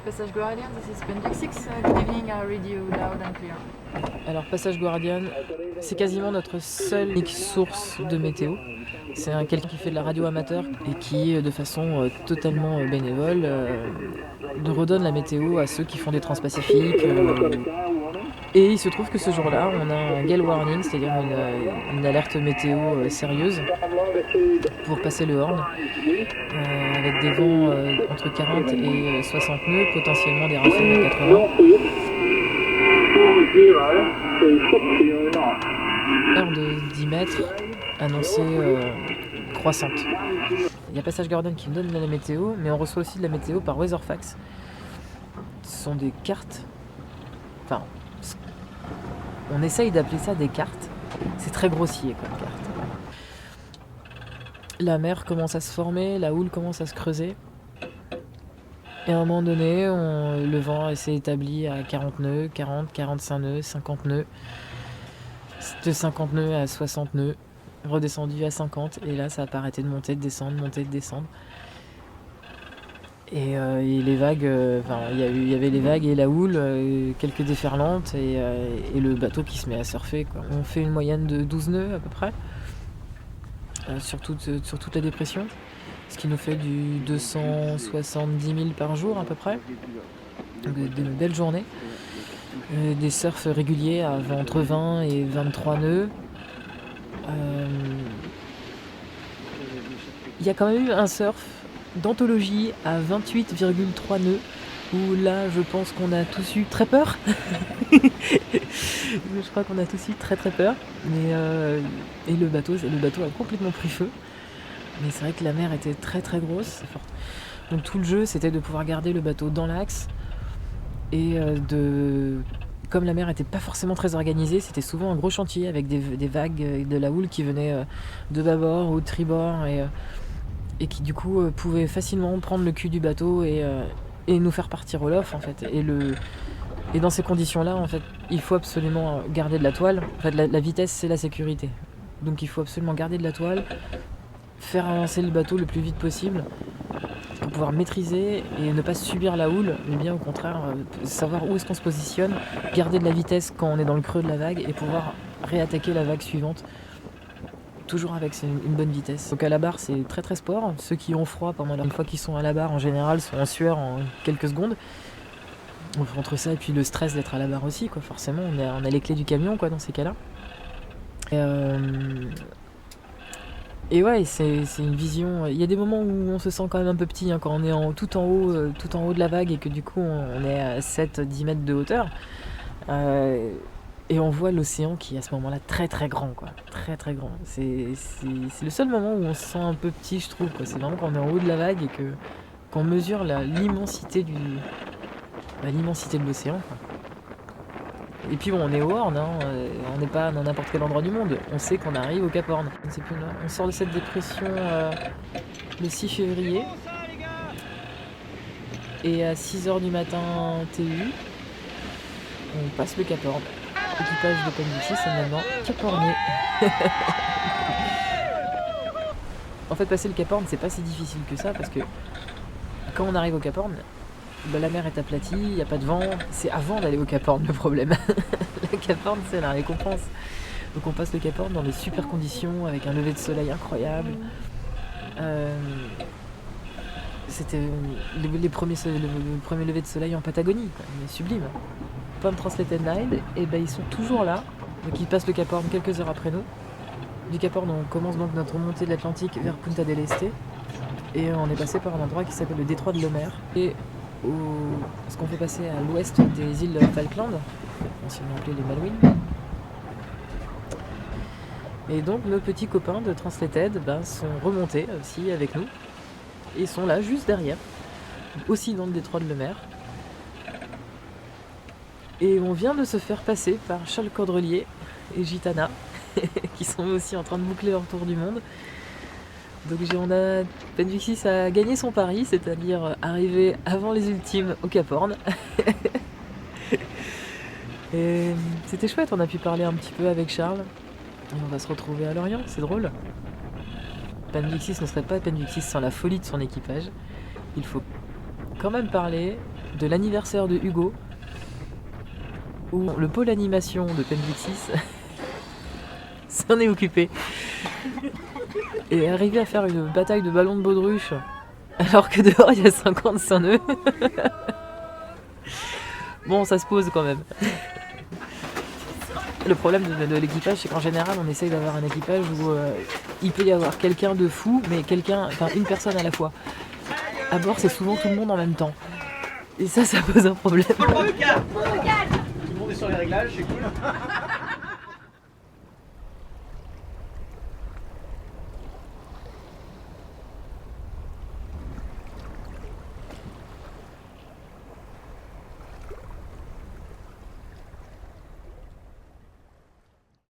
Passage Guardian, this is Bendik 6. Good evening, I read you loud and clear. Alors, Passage Guardian, c'est quasiment notre seule source de météo. C'est quelqu'un qui fait de la radio amateur et qui, de façon totalement bénévole, redonne la météo à ceux qui font des transpacifiques. Et il se trouve que ce jour-là, on a un gale warning, c'est-à-dire une alerte météo sérieuse pour passer le Horn, avec des vents entre 40 et 60 nœuds, potentiellement des rafales de 80. Heure de 10 mètres, annoncée croissante. Il y a Passage Guardian qui me donne la météo, mais on reçoit aussi de la météo par Weatherfax. Ce sont des cartes, enfin, on essaye d'appeler ça des cartes, c'est très grossier comme carte. La mer commence à se former, la houle commence à se creuser. Et à un moment donné, le vent s'est établi à 40 nœuds, 40, 45 nœuds, 50 nœuds. De 50 nœuds à 60 nœuds, redescendu à 50. Et là, ça n'a pas arrêté de monter, de descendre, monter, de descendre. Et les vagues, il y avait les vagues et la houle, quelques déferlantes et le bateau qui se met à surfer, quoi. On fait une moyenne de 12 nœuds à peu près, sur toute la dépression, ce qui nous fait du 270 000 par jour à peu près, de belles journées. Des surfs réguliers entre 20 et 23 nœuds. Il y a quand même eu un surf d'anthologie à 28,3 nœuds, où là je pense qu'on a tous eu très peur. Je crois qu'on a tous eu très très peur. Et le bateau a complètement pris feu. Mais c'est vrai que la mer était très très grosse. Donc tout le jeu c'était de pouvoir garder le bateau dans l'axe. Et comme la mer n'était pas forcément très organisée, c'était souvent un gros chantier avec des vagues, de la houle qui venait de bâbord ou de tribord et qui du coup pouvait facilement prendre le cul du bateau et nous faire partir au lof en fait. Et dans ces conditions-là, en fait, il faut absolument garder de la toile. En fait, la vitesse, c'est la sécurité. Donc il faut absolument garder de la toile, faire avancer le bateau le plus vite possible pour pouvoir maîtriser et ne pas subir la houle, mais bien au contraire, savoir où est-ce qu'on se positionne, garder de la vitesse quand on est dans le creux de la vague et pouvoir réattaquer la vague suivante. Toujours avec une bonne vitesse. Donc à la barre, c'est très très sport. Ceux qui ont froid une fois qu'ils sont à la barre, en général, sont en sueur en quelques secondes. Entre ça et puis le stress d'être à la barre aussi, quoi. Forcément, on a les clés du camion, quoi, dans ces cas-là. Et ouais, c'est une vision. Il y a des moments où on se sent quand même un peu petit, hein, quand on est tout en haut de la vague et que du coup on est à 7-10 mètres de hauteur. Et on voit l'océan qui est à ce moment-là très très grand, quoi. Très très grand. C'est le seul moment où on se sent un peu petit, je trouve, quoi. C'est vraiment quand on est en haut de la vague et qu'on mesure l'immensité de l'océan, quoi. Et puis bon, on est au Horn, hein, on n'est pas dans n'importe quel endroit du monde. On sait qu'on arrive au Cap Horn. On sort de cette dépression le 6 février. Et à 6h du matin TU, on passe le Cap Horn. L'équipage de Bendik 6 est maintenant Cap Hornier. En fait, passer le Cap Horn, c'est pas si difficile que ça, parce que quand on arrive au Cap Horn, la mer est aplatie, il n'y a pas de vent. C'est avant d'aller au Cap Horn le problème. Le Cap Horn, c'est la récompense. Donc on passe le Cap Horn dans des super conditions, avec un lever de soleil incroyable. C'était le premier lever de soleil en Patagonie, quoi. Mais sublime. Point Translated Line, et ben ils sont toujours là. Donc ils passent le Cap Horn quelques heures après nous. Du Cap Horn, on commence donc notre remontée de l'Atlantique vers Punta del Este. Et on est passé par un endroit qui s'appelle le détroit de Lemaire. Et ce qu'on fait passer à l'ouest des îles Falkland, anciennement appelées les Malouines. Et donc nos petits copains de Translated sont remontés aussi avec nous. Et sont là, juste derrière, aussi dans le détroit de Lemaire. Et on vient de se faire passer par Charles Cordelier et Gitana, qui sont aussi en train de boucler leur tour du monde. Donc Bendik 6 a gagné son pari, c'est-à-dire arriver avant les ultimes au Cap Horn. Et c'était chouette, on a pu parler un petit peu avec Charles. Et on va se retrouver à Lorient, c'est drôle. Penvixis ne serait pas Penvixis sans la folie de son équipage. Il faut quand même parler de l'anniversaire de Hugo, où le pôle animation de Penvixis s'en est occupé. Et est arrivé à faire une bataille de ballons de baudruche, alors que dehors il y a 55 nœuds. Bon, ça se pose quand même. Le problème de l'équipage, c'est qu'en général, on essaye d'avoir un équipage où il peut y avoir quelqu'un de fou, mais une personne à la fois. À bord, c'est souvent tout le monde en même temps. Et ça pose un problème. Tout le monde est sur les réglages, c'est cool.